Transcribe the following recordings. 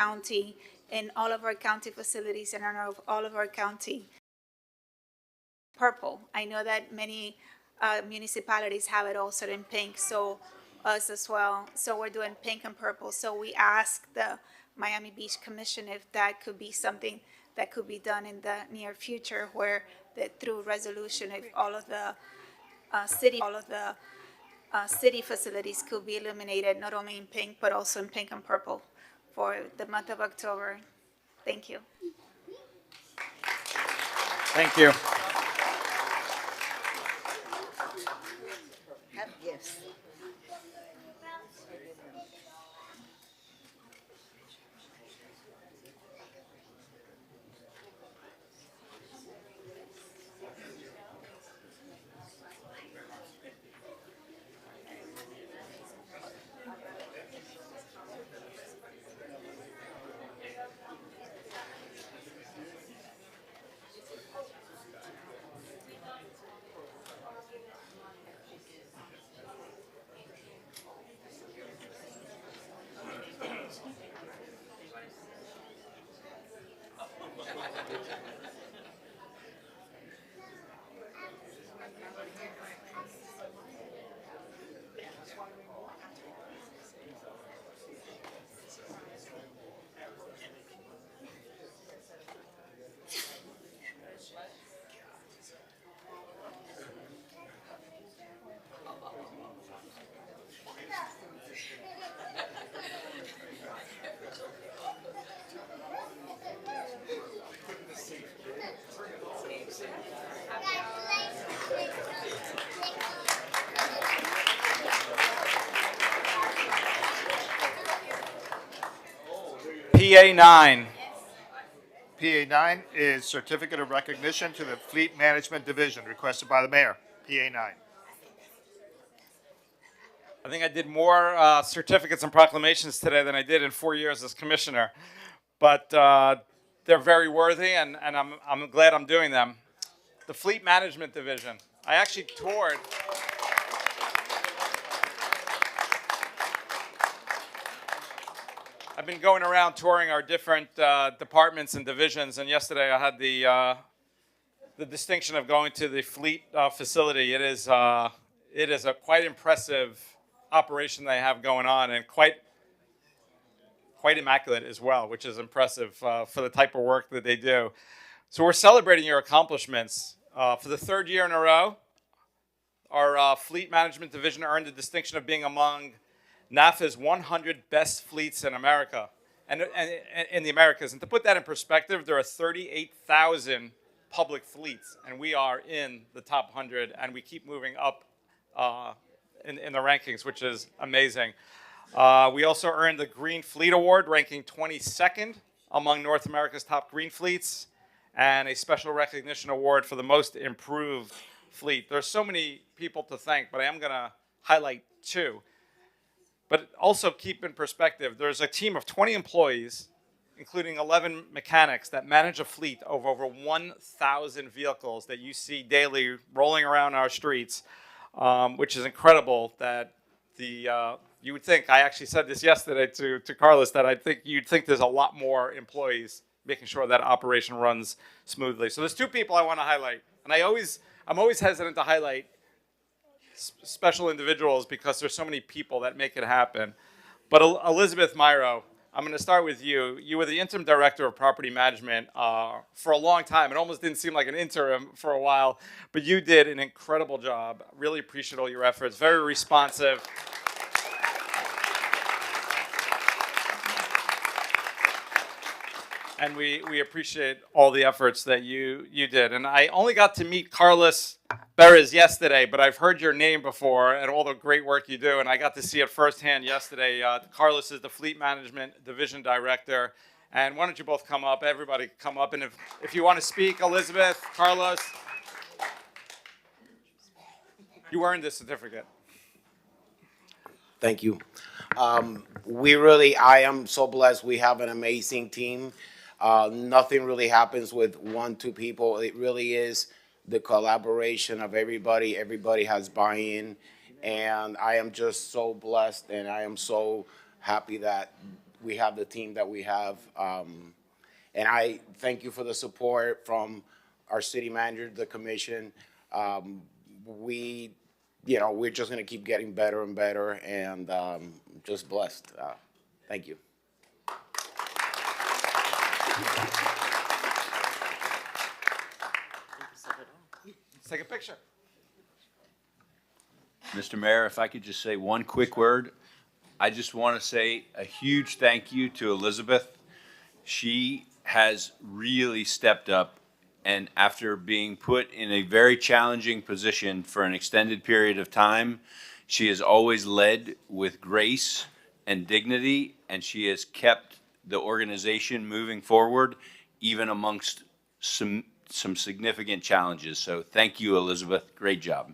county, in all of our county facilities, and in all of our county purple. I know that many municipalities have it also in pink, so us as well. So we're doing pink and purple. So we asked the Miami Beach Commission if that could be something that could be done in the near future, where through resolution, if all of the city facilities could be illuminated not only in pink but also in pink and purple for the month of October. Thank you. Thank you. Have gifts. PA9. PA9 is Certificate of Recognition to the Fleet Management Division, requested by the mayor. PA9. I think I did more certificates and proclamations today than I did in 4 years as commissioner. But they're very worthy, and I'm glad I'm doing them. The Fleet Management Division. I actually toured. I've been going around touring our different departments and divisions, and yesterday I had the distinction of going to the fleet facility. It is a quite impressive operation they have going on, and quite immaculate as well, which is impressive for the type of work that they do. So we're celebrating your accomplishments. For the third year in a row, our Fleet Management Division earned the distinction of being among NAFA's 100 best fleets in America, and in the Americas. And to put that in perspective, there are 38,000 public fleets, and we are in the top 100, and we keep moving up in the rankings, which is amazing. We also earned the Green Fleet Award, ranking 22nd among North America's top green fleets, and a special recognition award for the most improved fleet. There's so many people to thank, but I am going to highlight two. But also keep in perspective, there's a team of 20 employees, including 11 mechanics, that manage a fleet of over 1,000 vehicles that you see daily rolling around our streets, which is incredible. That you would think, I actually said this yesterday to Carlos, that you'd think there's a lot more employees making sure that operation runs smoothly. So there's two people I want to highlight, and I'm always hesitant to highlight special individuals because there's so many people that make it happen. But Elizabeth Myro, I'm going to start with you. You were the interim director of property management for a long time. It almost didn't seem like an interim for a while, but you did an incredible job. Really appreciate all your efforts. Very responsive. And we appreciate all the efforts that you did. And I only got to meet Carlos Beres yesterday, but I've heard your name before and all the great work you do, and I got to see it firsthand yesterday. Carlos is the Fleet Management Division Director. And why don't you both come up? Everybody come up. And if you want to speak, Elizabeth, Carlos, you earned this certificate. Thank you. I am so blessed. We have an amazing team. Nothing really happens with 1-2 people. It really is the collaboration of everybody. Everybody has buy-in, and I am just so blessed, and I am so happy that we have the team that we have. And I thank you for the support from our city manager, the commission. We, we're just gonna keep getting better and better, and just blessed. Thank you. Let's take a picture. Mr. Mayor, if I could just say one quick word. I just want to say a huge thank you to Elizabeth. She has really stepped up, and after being put in a very challenging position for an extended period of time, she has always led with grace and dignity, and she has kept the organization moving forward, even amongst some significant challenges. So thank you, Elizabeth. Great job.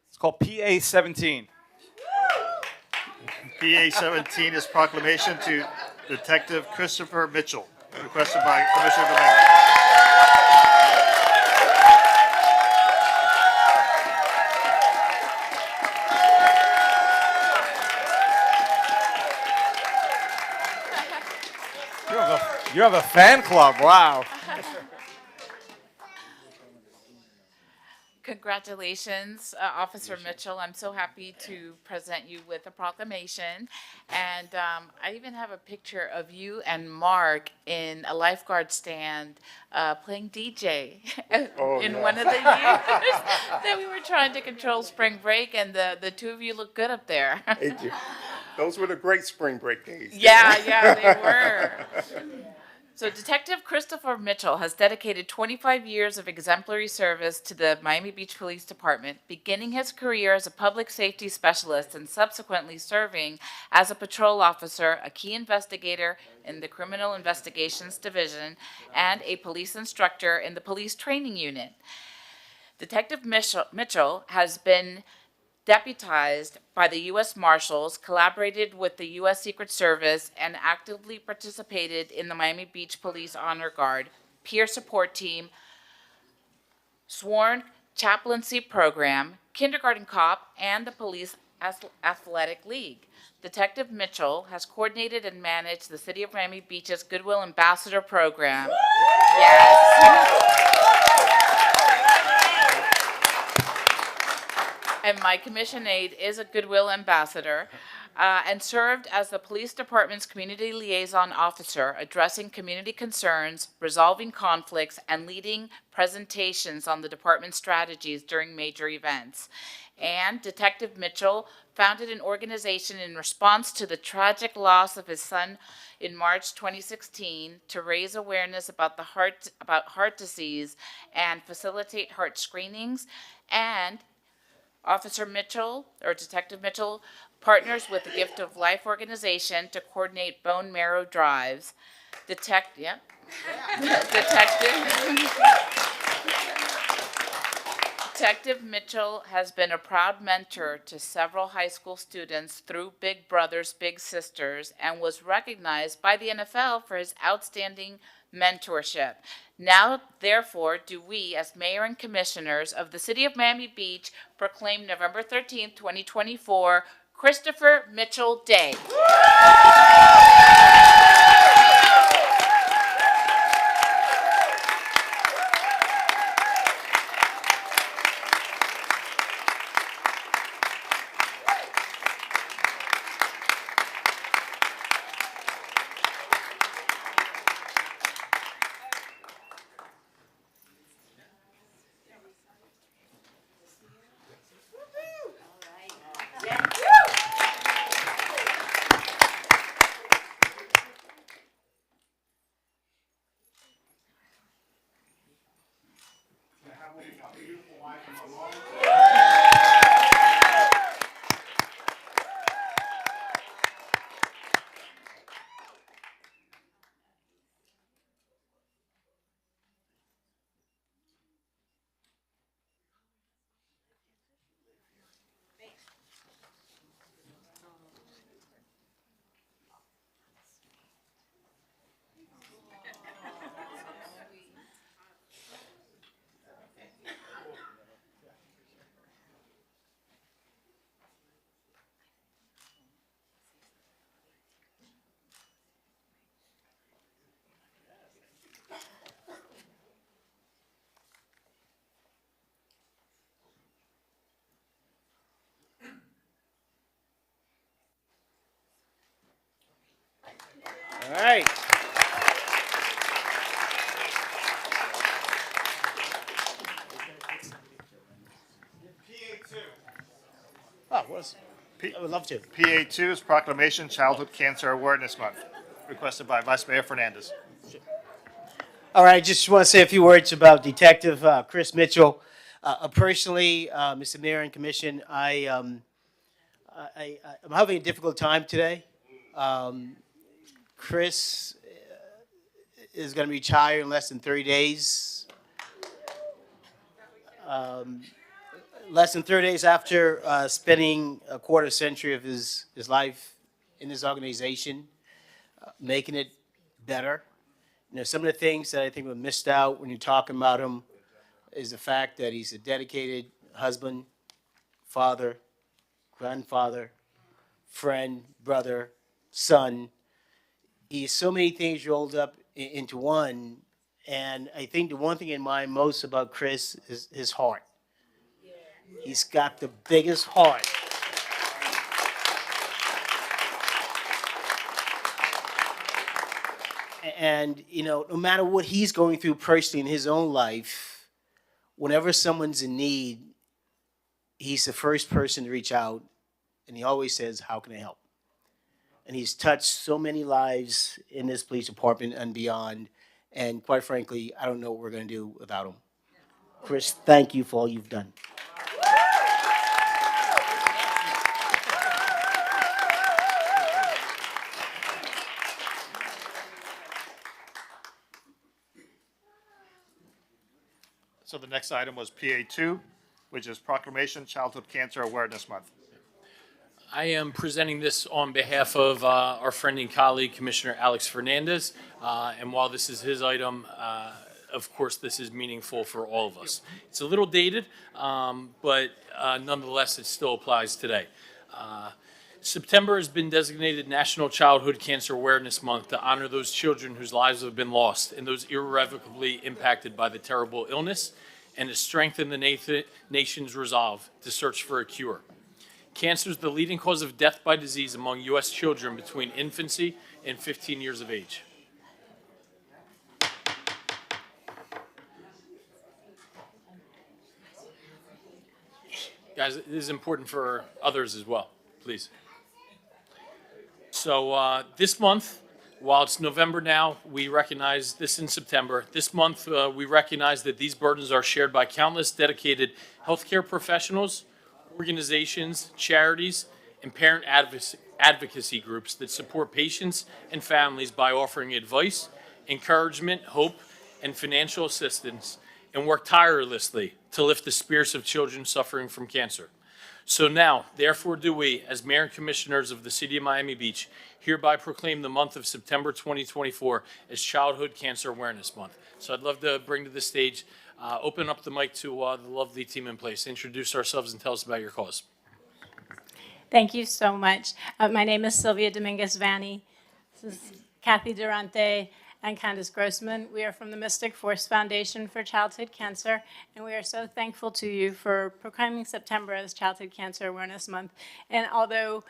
It's called PA 17. PA 17 is proclamation to Detective Christopher Mitchell, requested by Commissioner Dominguez. You have a fan club. Wow. Congratulations, Officer Mitchell. I'm so happy to present you with a proclamation. And I even have a picture of you and Mark in a lifeguard stand playing DJ in one of the years that we were trying to control spring break. And the two of you look good up there. Thank you. Those were the great spring break days. Yeah, they were. So Detective Christopher Mitchell has dedicated 25 years of exemplary service to the Miami Beach Police Department, beginning his career as a public safety specialist and subsequently serving as a patrol officer, a key investigator in the Criminal Investigations Division, and a police instructor in the Police Training Unit. Detective Mitchell has been deputized by the U.S. Marshals, collaborated with the U.S. Secret Service, and actively participated in the Miami Beach Police Honor Guard, peer support team, sworn chaplaincy program, kindergarten cop, and the Police Athletic League. Detective Mitchell has coordinated and managed the City of Miami Beach's Goodwill Ambassador program. Yes. And my commission aide is a Goodwill Ambassador, and served as the police department's community liaison officer, addressing community concerns, resolving conflicts, and leading presentations on the department's strategies during major events. And Detective Mitchell founded an organization in response to the tragic loss of his son in March 2016 to raise awareness about heart disease and facilitate heart screenings. And Officer Mitchell, or Detective Mitchell, partners with the Gift of Life organization to coordinate bone marrow drives. Detective Mitchell has been a proud mentor to several high school students through Big Brothers Big Sisters, and was recognized by the NFL for his outstanding mentorship. Now, therefore, do we, as mayor and commissioners of the City of Miami Beach, proclaim November 13th, 2024, Christopher Mitchell Day. All right. Oh, what I would love to. PA2 is Proclamation Childhood Cancer Awareness Month, requested by Vice Mayor Fernandez. All right, just want to say a few words about Detective Chris Mitchell. Personally, Mr. Mayor and Commission, I'm having a difficult time today. Chris is going to retire in less than 30 days. Less than 30 days after spending a quarter century of his life in this organization, making it better. You know, some of the things that I think were missed out when you're talking about him is the fact that he's a dedicated husband, father, grandfather, friend, brother, son. He's so many things rolled up into one. And I think the one thing in mind most about Chris is his heart. He's got the biggest heart. And, you know, no matter what he's going through personally in his own life, whenever someone's in need, he's the first person to reach out, and he always says, "How can I help?" And he's touched so many lives in this police department and beyond, and quite frankly, I don't know what we're going to do without him. Chris, thank you for all you've done. So the next item was PA2, which is Proclamation Childhood Cancer Awareness Month. I am presenting this on behalf of our friend and colleague, Commissioner Alex Fernandez. And while this is his item, of course, this is meaningful for all of us. It's a little dated, but nonetheless, it still applies today. September has been designated National Childhood Cancer Awareness Month to honor those children whose lives have been lost and those irrevocably impacted by the terrible illness, and to strengthen the nation's resolve to search for a cure. Cancer is the leading cause of death by disease among U.S. children between infancy and 15 years of age. Guys, this is important for others as well, please. So this month, while it's November now, we recognize this in September. This month, we recognize that these burdens are shared by countless dedicated healthcare professionals, organizations, charities, and parent advocacy groups that support patients and families by offering advice, encouragement, hope, and financial assistance, and work tirelessly to lift the spirits of children suffering from cancer. So now, therefore do we, as Mayor and Commissioners of the City of Miami Beach, hereby proclaim the month of September 2024 as Childhood Cancer Awareness Month. So I'd love to bring to the stage, open up the mic to the lovely team in place. Introduce ourselves and tell us about your cause. Thank you so much. My name is Sylvia Dominguez-Vanni. This is Kathy Durante and Candace Grossman. We are from the Mystic Force Foundation for Childhood Cancer, and we are so thankful to you for proclaiming September as Childhood Cancer Awareness Month. And although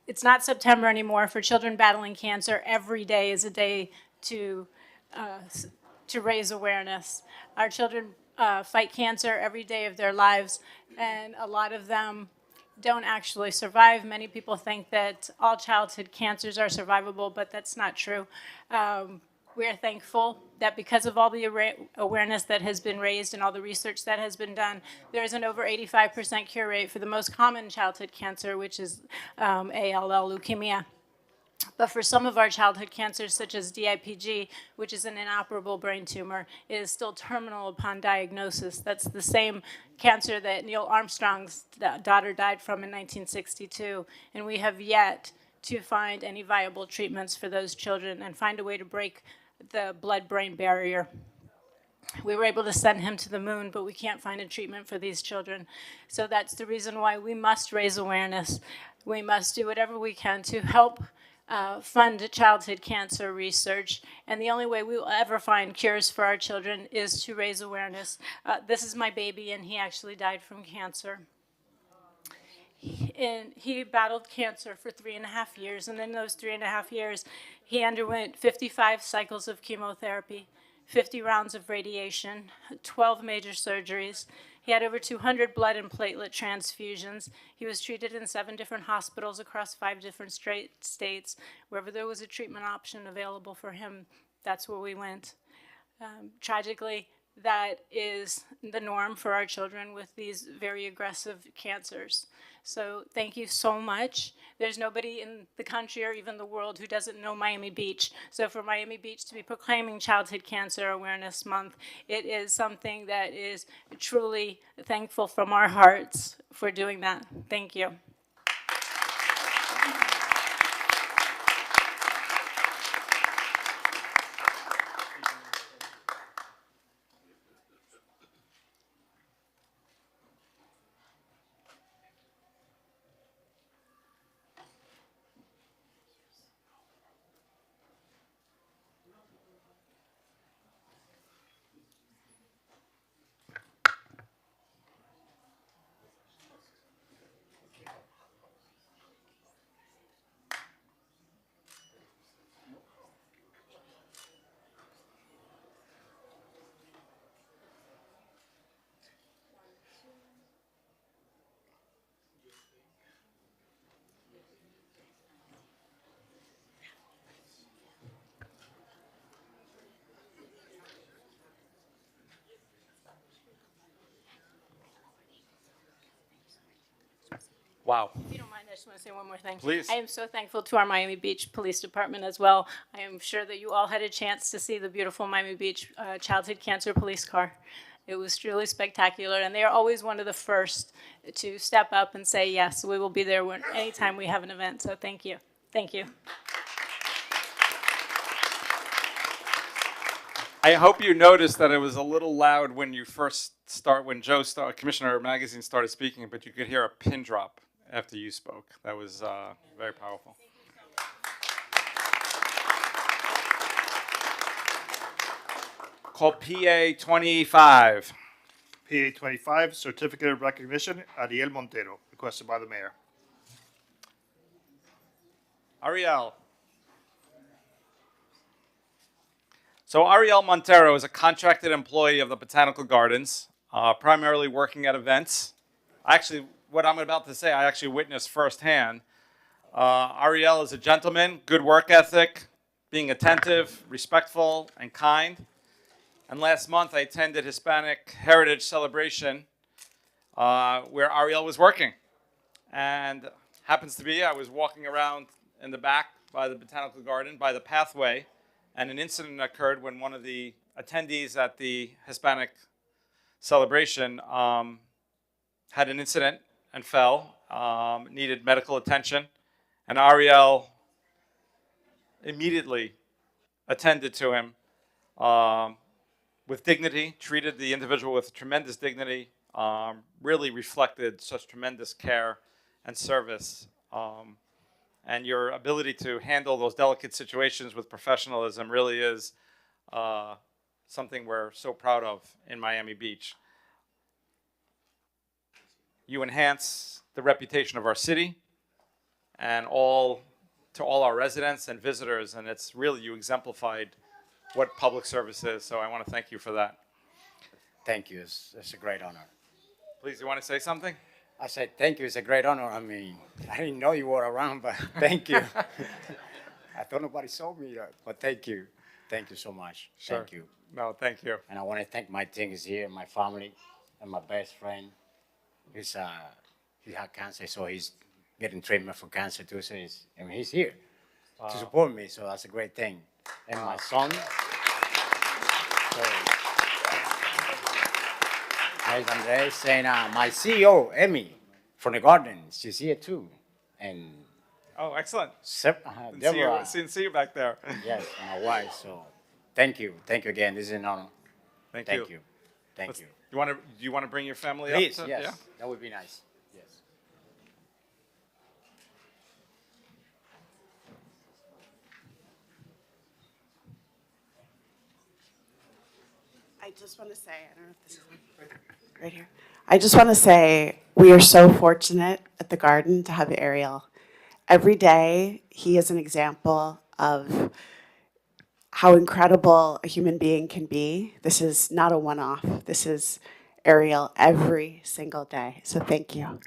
it's not September anymore for children battling cancer, every day is a day to raise awareness. Our children fight cancer every day of their lives, and a lot of them don't actually survive. Many people think that all childhood cancers are survivable, but that's not true. We are thankful that because of all the awareness that has been raised and all the research that has been done, there is an over 85% cure rate for the most common childhood cancer, which is ALL, leukemia. But for some of our childhood cancers, such as DIPG, which is an inoperable brain tumor, it is still terminal upon diagnosis. That's the same cancer that Neil Armstrong's daughter died from in 1962. And we have yet to find any viable treatments for those children and find a way to break the blood-brain barrier. We were able to send him to the moon, but we can't find a treatment for these children. So that's the reason why we must raise awareness. We must do whatever we can to help fund childhood cancer research, and the only way we will ever find cures for our children is to raise awareness. This is my baby, and he actually died from cancer. And he battled cancer for 3.5 years, and in those 3.5 years, he underwent 55 cycles of chemotherapy, 50 rounds of radiation, 12 major surgeries. He had over 200 blood and platelet transfusions. He was treated in 7 different hospitals across 5 different states. Wherever there was a treatment option available for him, that's where we went. Tragically, that is the norm for our children with these very aggressive cancers. So thank you so much. There's nobody in the country or even the world who doesn't know Miami Beach. So for Miami Beach to be proclaiming Childhood Cancer Awareness Month, it is something that is truly thankful from our hearts for doing that. Thank you. Wow. If you don't mind, I just want to say one more thing. Please. I am so thankful to our Miami Beach Police Department as well. I am sure that you all had a chance to see the beautiful Miami Beach Childhood Cancer Police car. It was truly spectacular, and they are always one of the first to step up and say, yes, we will be there anytime we have an event. So thank you. Thank you. I hope you noticed that it was a little loud when you first when Commissioner Magazine started speaking, but you could hear a pin drop after you spoke. That was very powerful. Call PA 25. PA 25, Certificate of Recognition, Ariel Montero, requested by the mayor. Ariel. So Ariel Montero is a contracted employee of the Botanical Gardens, primarily working at events. Actually, what I'm about to say, I actually witnessed firsthand. Ariel is a gentleman, good work ethic, being attentive, respectful, and kind. And last month, I attended Hispanic Heritage Celebration where Ariel was working. And happens to be, I was walking around in the back by the Botanical Garden, by the pathway, and an incident occurred when one of the attendees at the Hispanic celebration had an incident and fell, needed medical attention, and Ariel immediately attended to him with dignity, treated the individual with tremendous dignity, really reflected such tremendous care and service. And your ability to handle those delicate situations with professionalism really is something we're so proud of in Miami Beach. You enhance the reputation of our city and to all our residents and visitors, and it's really, you exemplified what public service is, so I want to thank you for that. Thank you. It's a great honor. Please, you want to say something? I said, thank you. It's a great honor. I mean, I didn't know you were around, but thank you. I thought nobody saw me, but thank you. Thank you so much. Sure. Thank you. No, thank you. And I want to thank my things here, my family, and my best friend. He had cancer, so he's getting treatment for cancer too. So he's here to support me. So that's a great thing. And my son. So, Miss Andres and my CEO, Emmy, from the garden, she's here too. And Oh, excellent. Deborah, Didn't see you back there. yes, my wife. So thank you again. This is an honor. Thank Thank you. you, thank you. Do you want to bring your family Please, up? yes, Yeah. that would be nice. Yes. I just want to say, I don't know if this is right here. I just want to say we are so fortunate at the garden to have Ariel. Every day, he is an example of how incredible a human being can be. This is not a one-off. This is Ariel every single day. So thank you.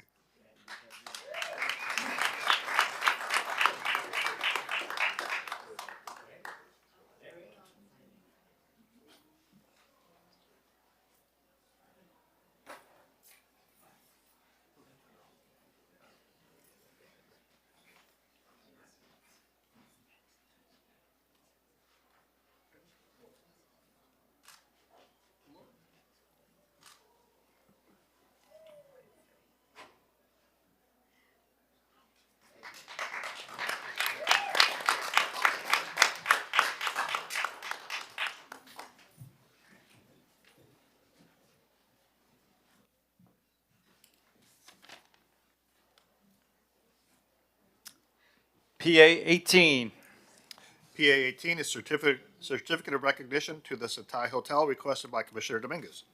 PA 18. PA 18 is certificate of recognition to the Satai Hotel requested by Commissioner Dominguez.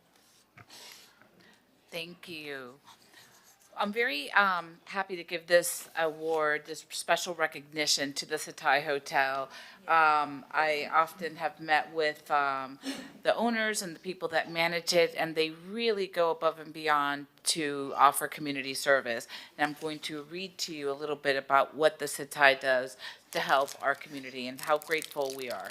Thank you. I'm very happy to give this award, this special recognition to the Satai Hotel. I often have met with the owners and the people that manage it, and they really go above and beyond to offer community service. And I'm going to read to you a little bit about what the Satai does to help our community and how grateful we are.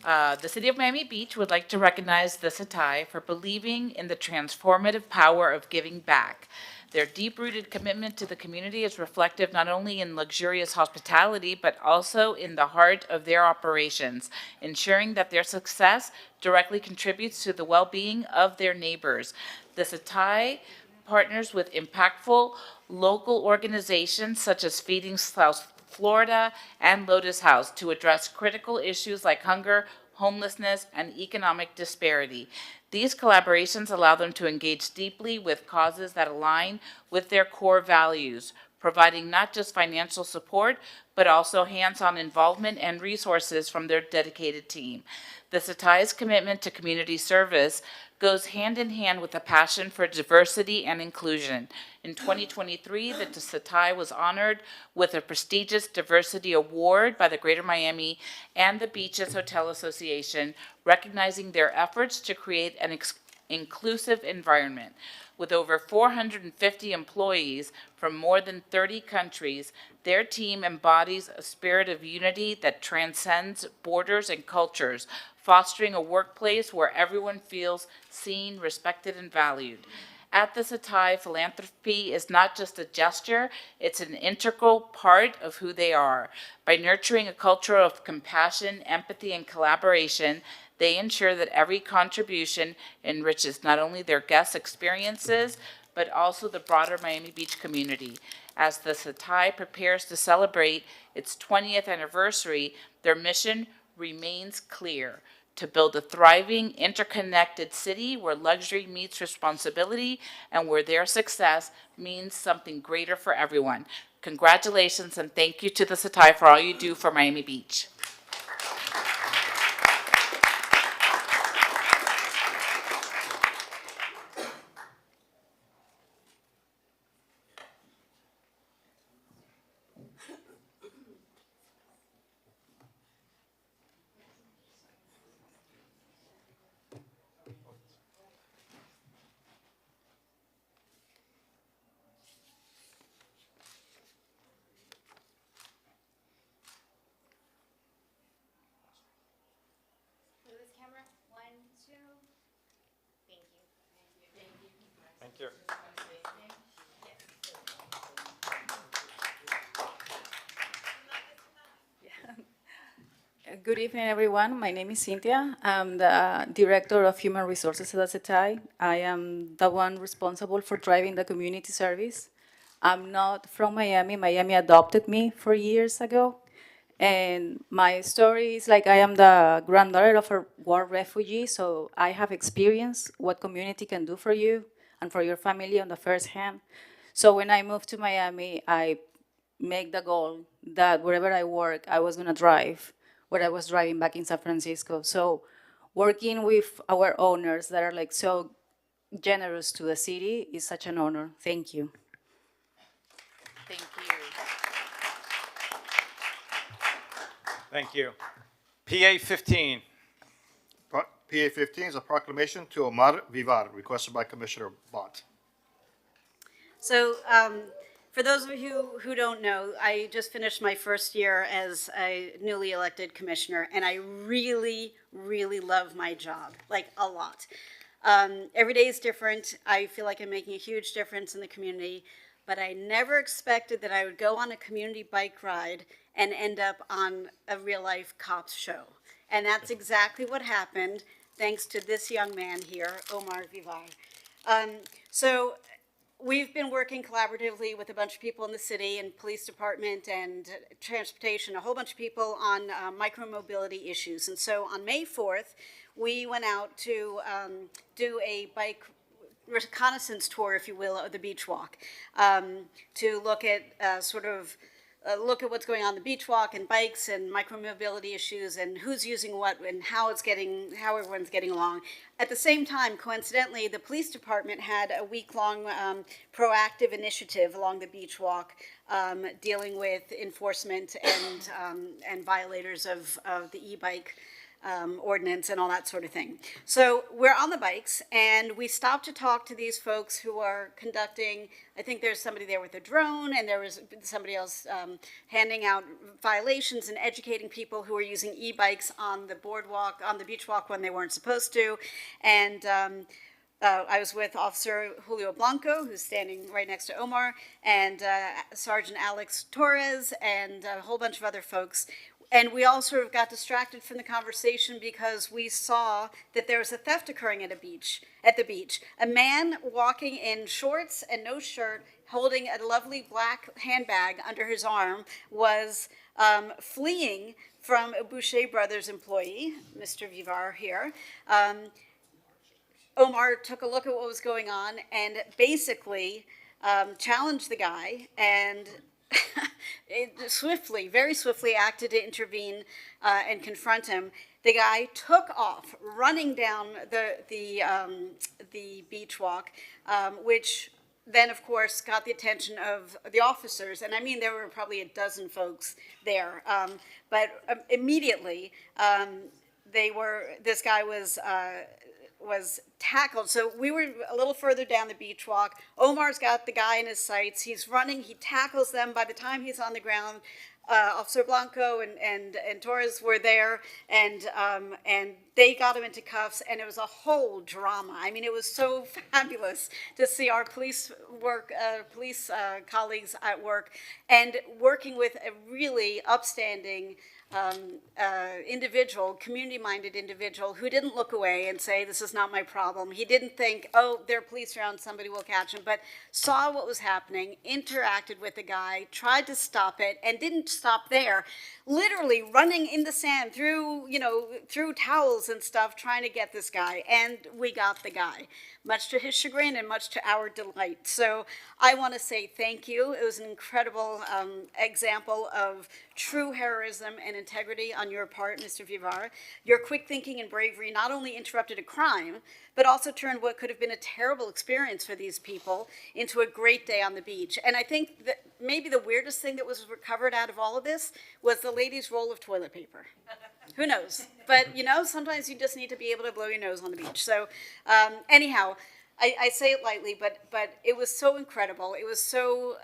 The City of Miami Beach would like to recognize the Satai for believing in the transformative power of giving back. Their deep-rooted commitment to the community is reflective not only in luxurious hospitality, but also in the heart of their operations, ensuring that their success directly contributes to the well-being of their neighbors. The Satai partners with impactful local organizations such as Feeding South Florida and Lotus House to address critical issues like hunger, homelessness, and economic disparity. These collaborations allow them to engage deeply with causes that align with their core values, providing not just financial support, but also hands-on involvement and resources from their dedicated team. The Satai's commitment to community service goes hand in hand with a passion for diversity and inclusion. In 2023, the Satai was honored with a prestigious diversity award by the Greater Miami and the Beaches Hotel Association, recognizing their efforts to create an inclusive environment. With over 450 employees from more than 30 countries, their team embodies a spirit of unity that transcends borders and cultures, fostering a workplace where everyone feels seen, respected, and valued. At the Satai, philanthropy is not just a gesture, it's an integral part of who they are. By nurturing a culture of compassion, empathy, and collaboration, they ensure that every contribution enriches not only their guests' experiences, but also the broader Miami Beach community. As the Satai prepares to celebrate its 20th anniversary, their mission remains clear: to build a thriving, interconnected city where luxury meets responsibility and where their success means something greater for everyone. Congratulations and thank you to the Satai for all you do for Miami Beach. Good evening, everyone. My name is Cynthia. I'm the Director of Human Resources at ACETI. I am the one responsible for driving the community service. I'm not from Miami. Miami adopted me 4 years ago. And my story is like I am the granddaughter of a war refugee, so I have experienced what community can do for you and for your family on the first hand. So when I moved to Miami, I make the goal that wherever I work, I was gonna drive what I was driving back in San Francisco. So working with our owners that are like so generous to the city is such an honor. Thank you. Thank you. Thank you. PA 15. PA 15 is a proclamation to Omar Vivar, requested by Commissioner Bont. So, for those of you who don't know, I just finished my first year as a newly elected commissioner, and I really, really love my job, like a lot. Every day is different. I feel like I'm making a huge difference in the community, but I never expected that I would go on a community bike ride and end up on a real-life cops show. And that's exactly what happened, thanks to this young man here, Omar Vivar. So we've been working collaboratively with a bunch of people in the city and police department and transportation, a whole bunch of people on micromobility issues. And so on May 4th, we went out to do a bike reconnaissance tour, if you will, of the beach walk, to look at look at what's going on the beach walk and bikes and micromobility issues and who's using what and how everyone's getting along. At the same time, coincidentally, the police department had a week-long proactive initiative along the beach walk dealing with enforcement and violators of the e-bike ordinance and all that sort of thing. So we're on the bikes and we stopped to talk to these folks who are conducting, I think there's somebody there with a drone and there was somebody else handing out violations and educating people who are using e-bikes on the boardwalk, on the beach walk when they weren't supposed to. And I was with Officer Julio Blanco, who's standing right next to Omar, and Sergeant Alex Torres, and a whole bunch of other folks. And we all sort of got distracted from the conversation because we saw that there was a theft occurring at the beach. A man walking in shorts and no shirt, holding a lovely black handbag under his arm, was fleeing from a Boucher Brothers employee, Mr. Vivar here. Omar took a look at what was going on and basically challenged the guy and very swiftly acted to intervene and confront him. The guy took off, running down the beach walk, which then, of course, got the attention of the officers. And I mean, there were probably a dozen folks there. But immediately, this guy was tackled. So we were a little further down the beach walk. Omar's got the guy in his sights. He's running. He tackles them. By the time he's on the ground, Officer Blanco and Torres were there, and they got him into cuffs, and it was a whole drama. I mean, it was so fabulous to see our police colleagues at work and working with a really upstanding individual, community-minded individual who didn't look away and say, this is not my problem. He didn't think, oh, there are police around, somebody will catch him, but saw what was happening, interacted with the guy, tried to stop it, and didn't stop there. Literally running in the sand through towels and stuff, trying to get this guy, and we got the guy, much to his chagrin and much to our delight. So I want to say thank you. It was an incredible example of true heroism and integrity on your part, Mr. Vivar. Your quick thinking and bravery not only interrupted a crime, but also turned what could have been a terrible experience for these people into a great day on the beach. And I think that maybe the weirdest thing that was recovered out of all of this was the lady's roll of toilet paper. Who knows? But, sometimes you just need to be able to blow your nose on the beach. So anyhow, I say it lightly, but it was so incredible. It was so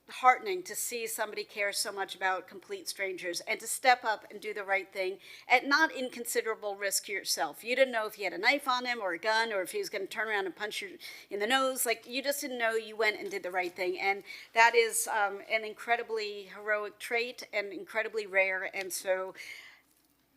heartening to see somebody care so much about complete strangers and to step up and do the right thing at not inconsiderable risk to yourself. You didn't know if he had a knife on him or a gun or if he was going to turn around and punch you in the nose. Like, you just didn't know. You went and did the right thing. And that is an incredibly heroic trait and incredibly rare. And so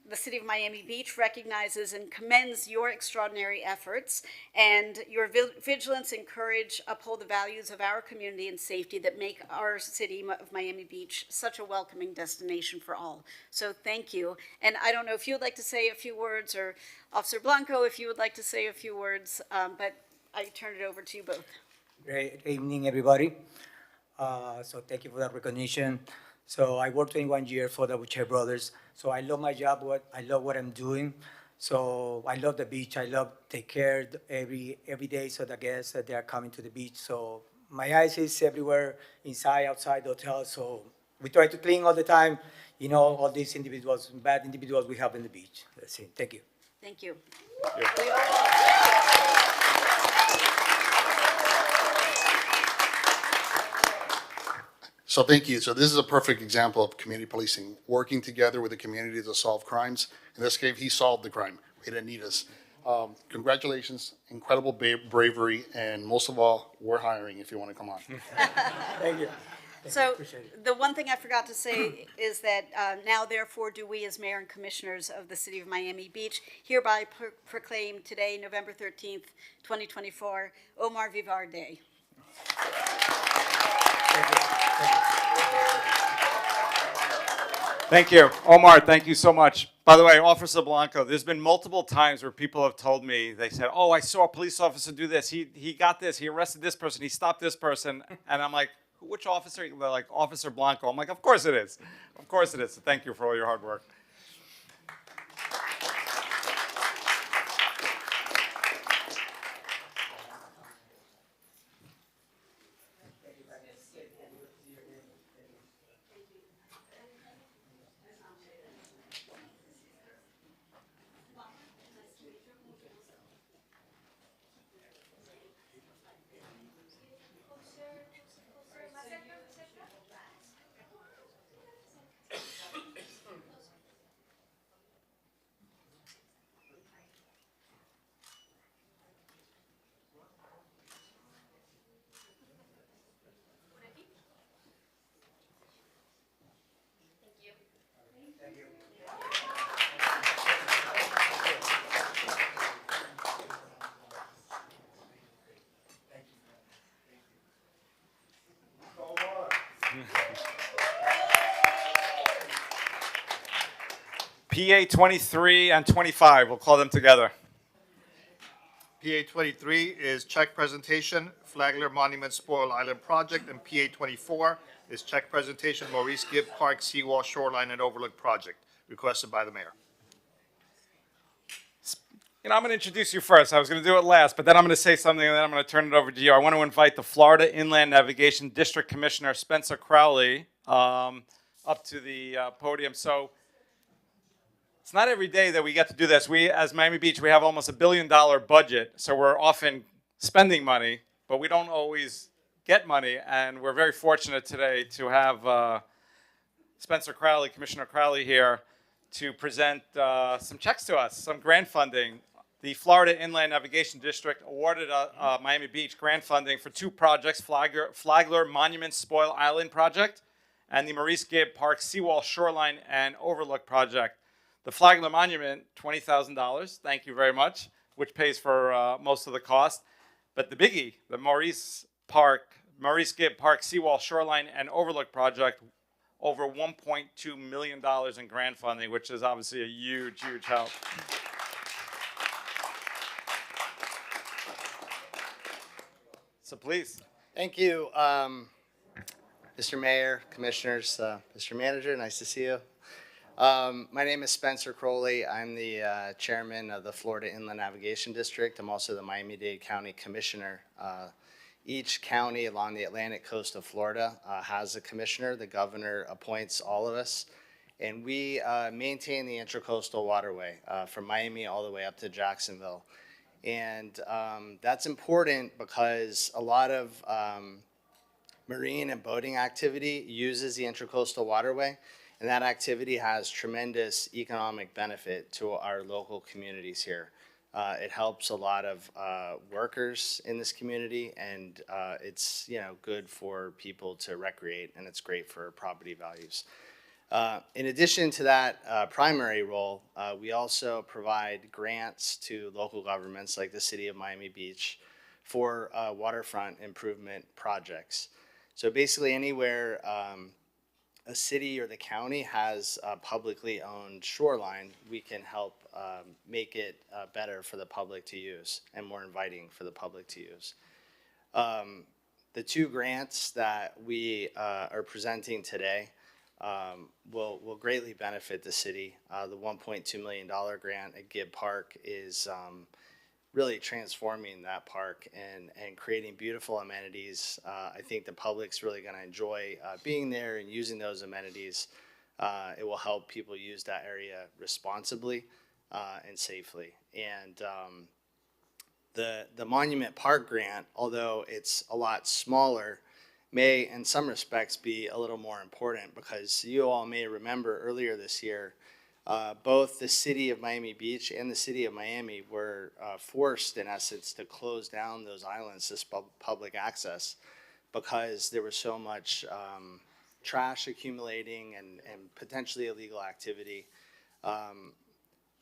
the City of Miami Beach recognizes and commends your extraordinary efforts and your vigilance and courage uphold the values of our community and safety that make our city of Miami Beach such a welcoming destination for all. So thank you. And I don't know if you would like to say a few words, or Officer Blanco, if you would like to say a few words, but I turn it over to you both. Great evening, everybody. So thank you for that recognition. So I worked 21 years for the Boucher Brothers. So I love my job. I love what I'm doing. So I love the beach. I love take care every day. So the guests that they are coming to the beach. So my eyes is everywhere, inside, outside the hotel. So we try to clean all the time. You know, all these individuals, bad individuals we have in the beach. That's it. Thank you. Thank you. So thank you. So this is a perfect example of community policing, working together with the community to solve crimes. In this case, he solved the crime. He didn't need us. Congratulations, incredible bravery, and most of all, we're hiring if you want to come on. Thank you. So the one thing I forgot to say is that now therefore do we as mayor and commissioners of the city of Miami Beach hereby proclaim today, November 13th, 2024, Omar Vivar Day. Thank you. Omar, thank you so much. By the way, Officer Blanco, there's been multiple times where people have told me, they said, oh, I saw a police officer do this. He got this. He arrested this person. He stopped this person. And I'm like, which officer? They're like, Officer Blanco. I'm like, of course it is. Of course it is. So thank you for all your hard work. PA 23 and 25, we'll call them together. PA 23 is check presentation, Flagler Monument Spoil Island Project, and PA 24 is check presentation, Maurice Gibb Park Seawall Shoreline and Overlook Project, requested by the mayor. You know, I'm going to introduce you first. I was going to do it last, but then I'm going to say something, and then I'm going to turn it over to you. I want to invite the Florida Inland Navigation District Commissioner, Spencer Crowley, up to the podium. So it's not every day that we get to do this. We, as Miami Beach, we have almost $1 billion budget, so we're often spending money, but we don't always get money, and we're very fortunate today to have Spencer Crowley, Commissioner Crowley here, to present some checks to us, some grant funding. The Florida Inland Navigation District awarded Miami Beach grant funding for two projects, Flagler Monument Spoil Island Project and the Maurice Gibb Park Seawall Shoreline and Overlook Project. The Flagler Monument, $20,000, thank you very much, which pays for most of the cost. But the biggie, the Maurice Gibb Park Seawall Shoreline and Overlook Project, over $1.2 million in grant funding, which is obviously a huge, huge help. So please. Thank you, Mr. Mayor, Commissioners, Mr. Manager, nice to see you. My name is Spencer Crowley. I'm the chairman of the Florida Inland Navigation District. I'm also the Miami-Dade County Commissioner. Each county along the Atlantic coast of Florida has a commissioner. The governor appoints all of us. And we maintain the Intracoastal Waterway from Miami all the way up to Jacksonville. And that's important because a lot of marine and boating activity uses the Intracoastal Waterway. And that activity has tremendous economic benefit to our local communities here. It helps a lot of workers in this community, and it's good for people to recreate, and it's great for property values. In addition to that primary role, we also provide grants to local governments like the City of Miami Beach for waterfront improvement projects. So basically anywhere a city or the county has a publicly owned shoreline, we can help make it better for the public to use and more inviting for the public to use. The two grants that we are presenting today will greatly benefit the city. The $1.2 million grant at Gibb Park is really transforming that park and creating beautiful amenities. I think the public's really going to enjoy being there and using those amenities. It will help people use that area responsibly and safely. And the Monument Park grant, although it's a lot smaller, may in some respects be a little more important, because you all may remember earlier this year, both the City of Miami Beach and the City of Miami were forced, in essence, to close down those islands to public access because there was so much trash accumulating and potentially illegal activity.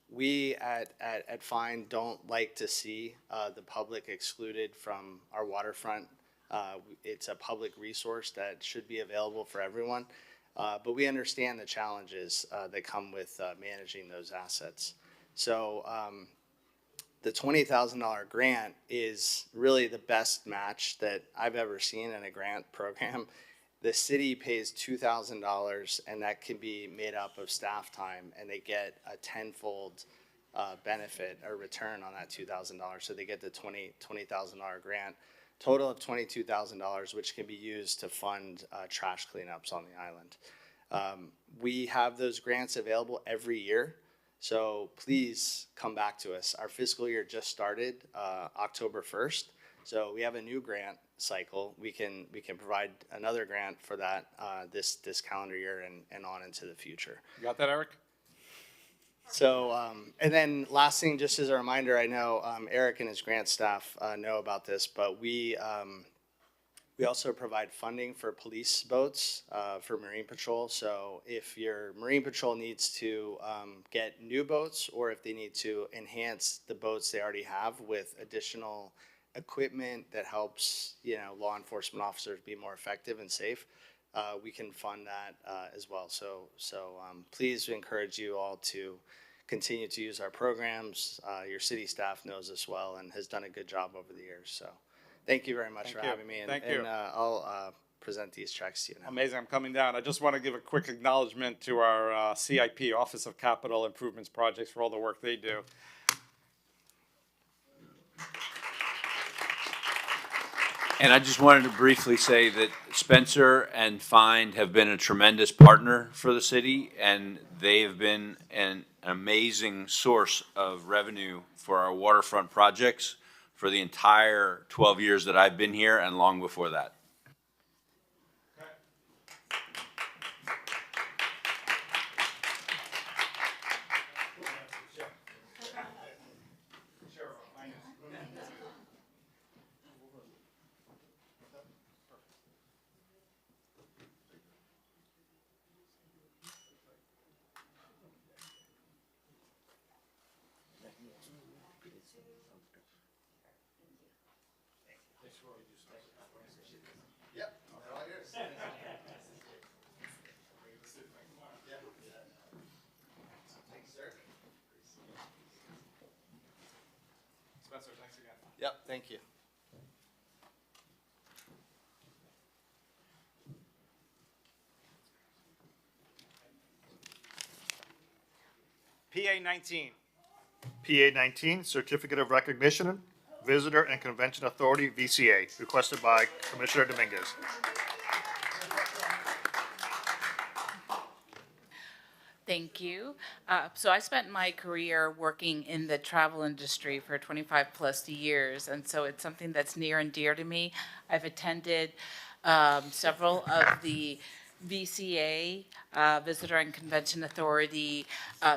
We at Fine don't like to see the public excluded from our waterfront. It's a public resource that should be available for everyone. But we understand the challenges that come with managing those assets. So the $20,000 grant is really the best match that I've ever seen in a grant program. The city pays $2,000, and that can be made up of staff time, and they get a tenfold benefit or return on that $2,000. So they get the $20,000 grant, total of $22,000, which can be used to fund trash cleanups on the island. We have those grants available every year, so please come back to us. Our fiscal year just started October 1st, so we have a new grant cycle. We can provide another grant for that this calendar year and on into the future. You got that, Eric? So, and then last thing, just as a reminder, I know Eric and his grant staff know about this, but we also provide funding for police boats for Marine Patrol. So if your Marine Patrol needs to get new boats, or if they need to enhance the boats they already have with additional equipment that helps, law enforcement officers be more effective and safe, we can fund that as well. So please encourage you all to continue to use our programs. Your city staff knows this well and has done a good job over the years. So thank you very much for having me. And, Thank you. and I'll present these checks to you now. Amazing. I'm coming down. I just want to give a quick acknowledgement to our CIP, Office of Capital Improvements Projects, for all the work they do. And I just wanted to briefly say that Spencer and Find have been a tremendous partner for the city, and they have been an amazing source of revenue for our waterfront projects for the entire 12 years that I've been here and long before that. Spencer, thanks again. Yep, thank you. PA 19. PA 19, Certificate of Recognition, Visitor and Convention Authority, VCA, requested by Commissioner Dominguez. Thank you. So I spent my career working in the travel industry for 25 plus years, and so it's something that's near and dear to me. I've attended several of the VCA, Visitor and Convention Authority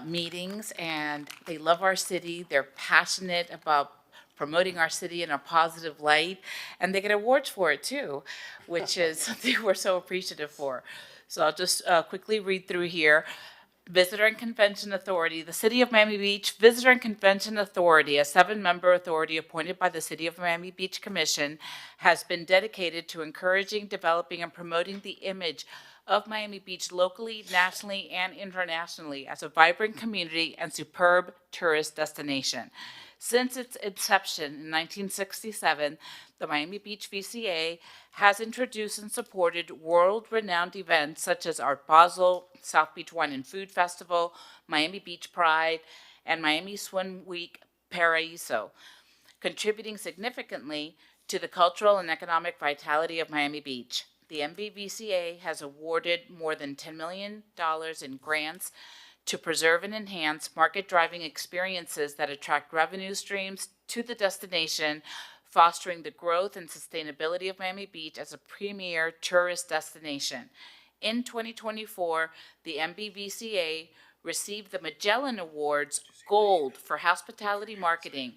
meetings, and they love our city. They're passionate about promoting our city in a positive light, and they get awards for it too, which is something we're so appreciative for. So I'll just quickly read through here. Visitor and Convention Authority. The City of Miami Beach Visitor and Convention Authority, a 7-member authority appointed by the City of Miami Beach Commission, has been dedicated to encouraging, developing, and promoting the image of Miami Beach locally, nationally, and internationally as a vibrant community and superb tourist destination. Since its inception in 1967, the Miami Beach VCA has introduced and supported world-renowned events such as Art Basel, South Beach Wine and Food Festival, Miami Beach Pride, and Miami Swim Week Paraíso, contributing significantly to the cultural and economic vitality of Miami Beach. The MBVCA has awarded more than $10 million in grants to preserve and enhance market-driving experiences that attract revenue streams to the destination, fostering the growth and sustainability of Miami Beach as a premier tourist destination. In 2024, the MBVCA received the Magellan Awards Gold for Hospitality Marketing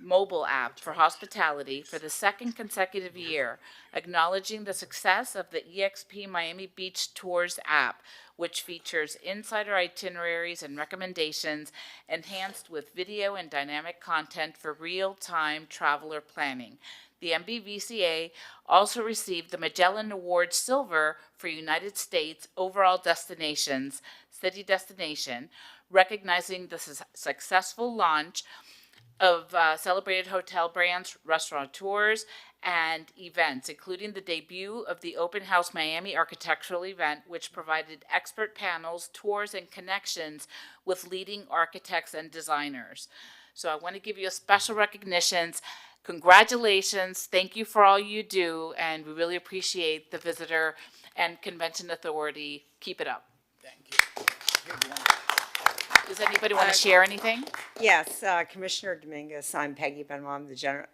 mobile app for hospitality for the second consecutive year, acknowledging the success of the EXP Miami Beach Tours app, which features insider itineraries and recommendations enhanced with video and dynamic content for real-time traveler planning. The MBVCA also received the Magellan Award Silver for United States Overall Destinations, City Destination, recognizing the successful launch of celebrated hotel brands, restaurateurs, and events, including the debut of the Open House Miami architectural event, which provided expert panels, tours, and connections with leading architects and designers. So I want to give you a special recognitions. Congratulations. Thank you for all you do, and we really appreciate the Visitor and Convention Authority. Keep it up. Thank you. Does anybody want to share anything? Yes, Commissioner Dominguez, I'm Peggy Benoit,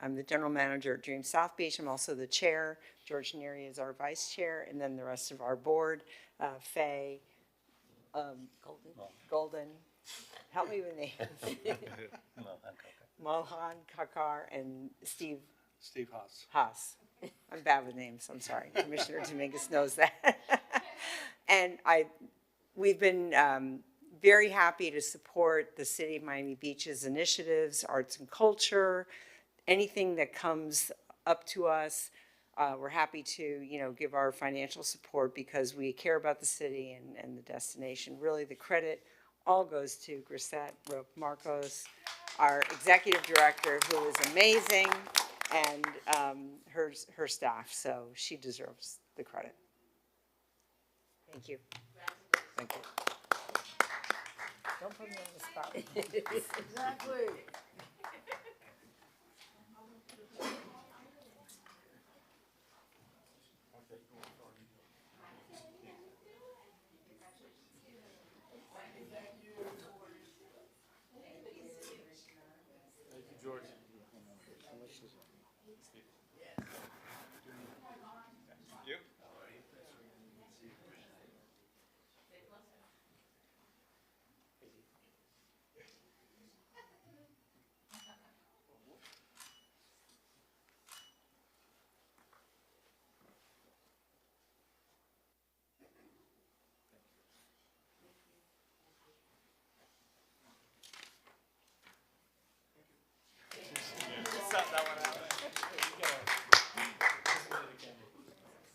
I'm the general manager at Dream South Beach. I'm also the chair. George Neary is our vice chair, and then the rest of our board, Faye, Golden, help me with names. Mohan Kakar and Steve Haas. I'm bad with names, I'm sorry. Commissioner Dominguez knows that. And we've been very happy to support the City of Miami Beach's initiatives, arts and culture, anything that comes up to us. We're happy to, give our financial support because we care about the city and the destination. Really, the credit all goes to Grisette Marcos, our executive director, who is amazing, and her staff. So she deserves the credit. Thank you. Thank you. Don't put me on the spot. Exactly.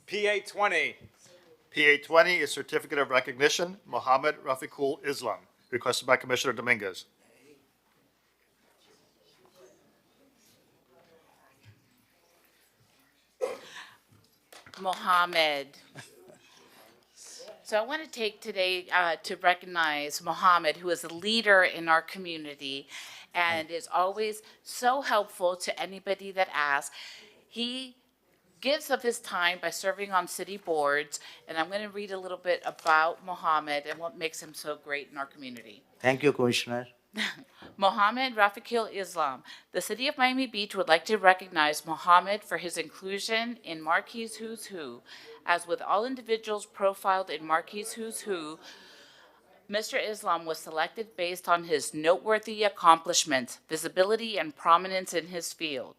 PA 20. PA 20 is Certificate of Recognition, Mohammed Rafiqul Islam, requested by Commissioner Dominguez. Mohammed. So I want to take today to recognize Mohammed, who is a leader in our community and is always so helpful to anybody that asks. He gives of his time by serving on city boards, and I'm going to read a little bit about Mohammed and what makes him so great in our community. Thank you, Commissioner. Mohammed Rafiqul Islam. The City of Miami Beach would like to recognize Mohammed for his inclusion in Marquis Who's Who. As with all individuals profiled in Marquis Who's Who, Mr. Islam was selected based on his noteworthy accomplishments, visibility, and prominence in his field.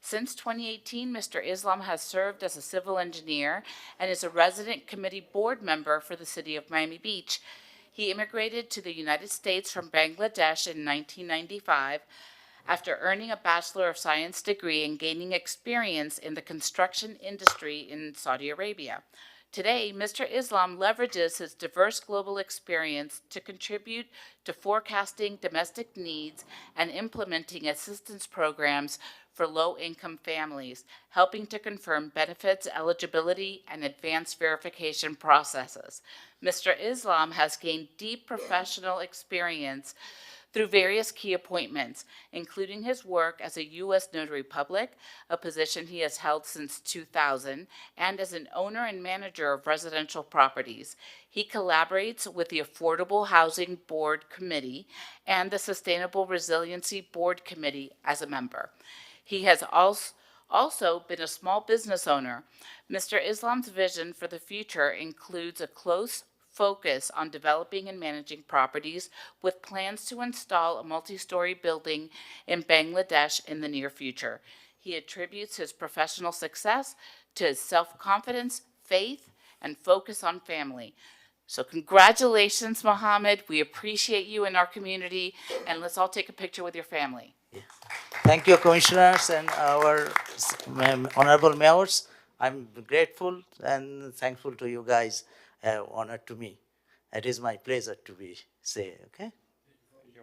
Since 2018, Mr. Islam has served as a civil engineer and is a resident committee board member for the city of Miami Beach. He immigrated to the United States from Bangladesh in 1995 after earning a Bachelor of Science degree and gaining experience in the construction industry in Saudi Arabia. Today, Mr. Islam leverages his diverse global experience to contribute to forecasting domestic needs and implementing assistance programs for low-income families, helping to confirm benefits eligibility and advanced verification processes. Mr. Islam has gained deep professional experience through various key appointments, including his work as a U.S. Notary Public, a position he has held since 2000, and as an owner and manager of residential properties. He collaborates with the Affordable Housing Board Committee and the Sustainable Resiliency Board Committee as a member. He has also been a small business owner. Mr. Islam's vision for the future includes a close focus on developing and managing properties with plans to install a multi-story building in Bangladesh in the near future. He attributes his professional success to his self-confidence, faith, and focus on family. So congratulations, Mohammed. We appreciate you in our community, and let's all take a picture with your family. Thank you, commissioners and our honorable mayors. I'm grateful and thankful to you guys. Honored to me. It is my pleasure to be say. Okay. Thank you.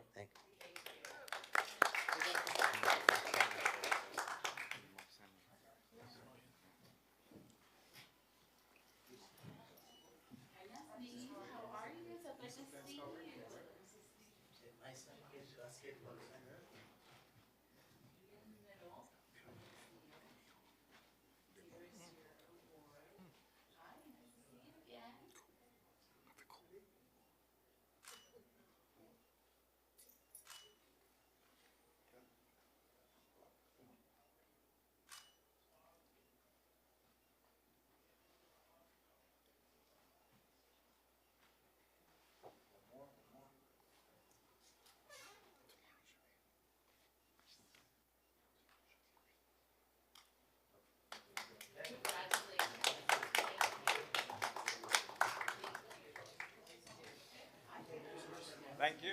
Thank you.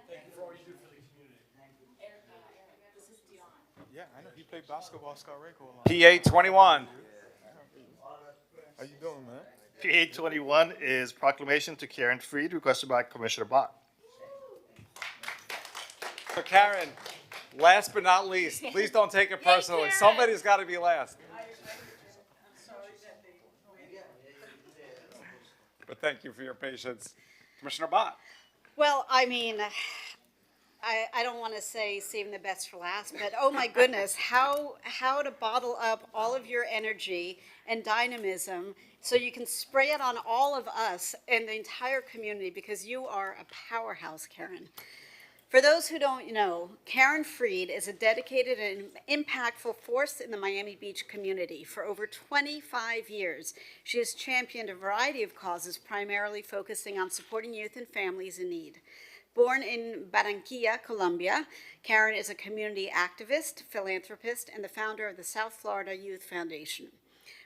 Thank you for all you do for the community. This is Dion. Yeah, I know. He played basketball, Scott Rayco. PA 21. How you doing, man? PA 21 is proclamation to Karen Freed, requested by Commissioner Bott. So Karen, last but not least, please don't take it personally. Somebody's got to be last. But thank you for your patience. Commissioner Bott. Well, I mean, I don't want to say saving the best for last, but oh my goodness, how to bottle up all of your energy and dynamism so you can spray it on all of us and the entire community, because you are a powerhouse, Karen. For those who don't know, Karen Freed is a dedicated and impactful force in the Miami Beach community. For over 25 years, she has championed a variety of causes, primarily focusing on supporting youth and families in need. Born in Barranquilla, Colombia, Karen is a community activist, philanthropist, and the founder of the South Florida Youth Foundation.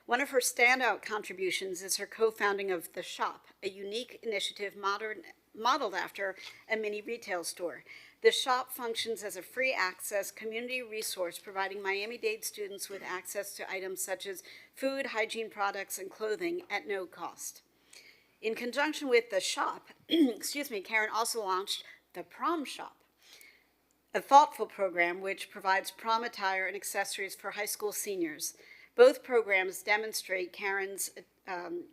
One of her standout contributions is her co-founding of The Shop, a unique initiative modeled after a mini retail store. The Shop functions as a free access community resource, providing Miami-Dade students with access to items such as food, hygiene products, and clothing at no cost. In conjunction with The Shop, Karen also launched the Prom Shop, a thoughtful program which provides prom attire and accessories for high school seniors. Both programs demonstrate Karen's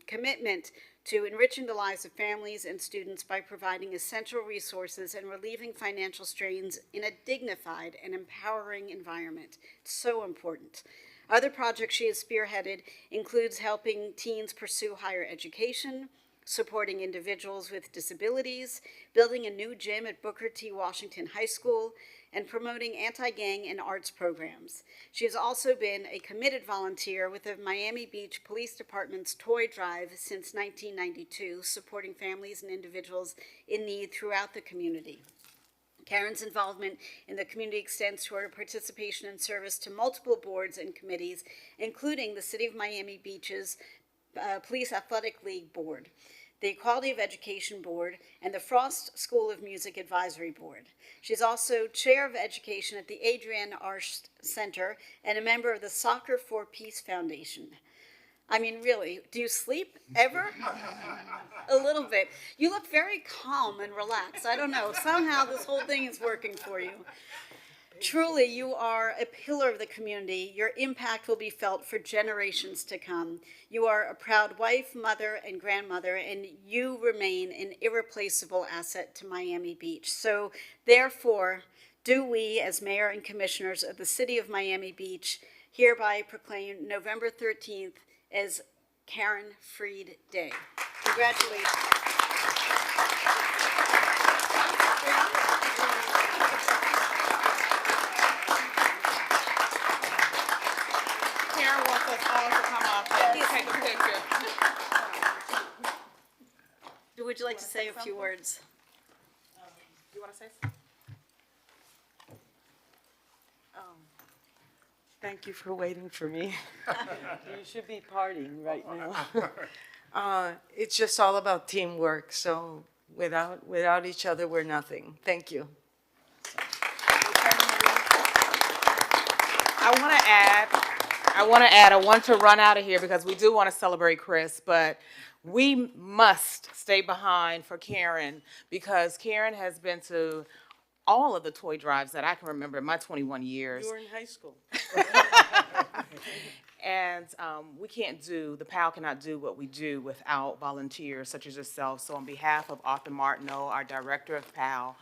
commitment to enriching the lives of families and students by providing essential resources and relieving financial strains in a dignified and empowering environment. It's so important. Other projects she has spearheaded includes helping teens pursue higher education, supporting individuals with disabilities, building a new gym at Booker T. Washington High School, and promoting anti-gang and arts programs. She has also been a committed volunteer with the Miami Beach Police Department's Toy Drive since 1992, supporting families and individuals in need throughout the community. Karen's involvement in the community extends to her participation and service to multiple boards and committees, including the City of Miami Beach's Police Athletic League Board, the Equality of Education Board, and the Frost School of Music Advisory Board. She's also Chair of Education at the Adrienne Arsh Center and a member of the Soccer for Peace Foundation. I mean, really, do you sleep ever? A little bit. You look very calm and relaxed. I don't know. Somehow this whole thing is working for you. Truly, you are a pillar of the community. Your impact will be felt for generations to come. You are a proud wife, mother, and grandmother, and you remain an irreplaceable asset to Miami Beach. So, therefore, do we, as mayor and commissioners of the City of Miami Beach, hereby proclaim November 13th as Karen Freed Day. Congratulations. Karen wants us all to come up and take a picture. Would you like to say a few words? You want to say something? Thank you for waiting for me. You should be partying right now. It's just all about teamwork, so without each other, we're nothing. Thank you. I want to run out of here because we do want to celebrate Chris, but we must stay behind for Karen because Karen has been to all of the toy drives that I can remember in my 21 years. You were in high school. And the PAL cannot do what we do without volunteers such as yourself. So on behalf of Arthur Martineau, our director of PAL,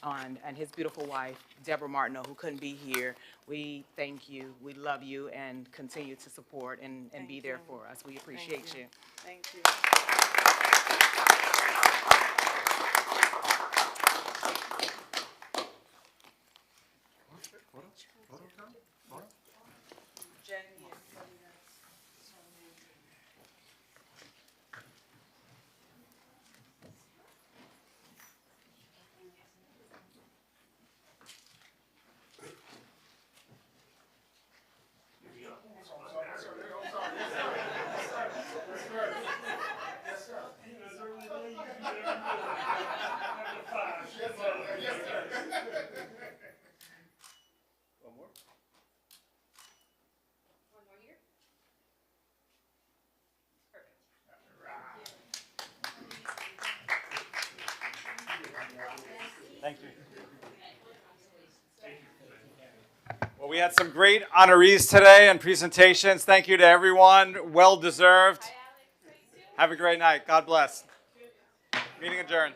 and his beautiful wife, Deborah Martineau, who couldn't be here, we thank you, we love you, and continue to support and be there for us. We appreciate you. Thank you. Thank you. Well, we had some great honorees today and presentations. Thank you to everyone. Well deserved. Have a great night. God bless. Meeting adjourned.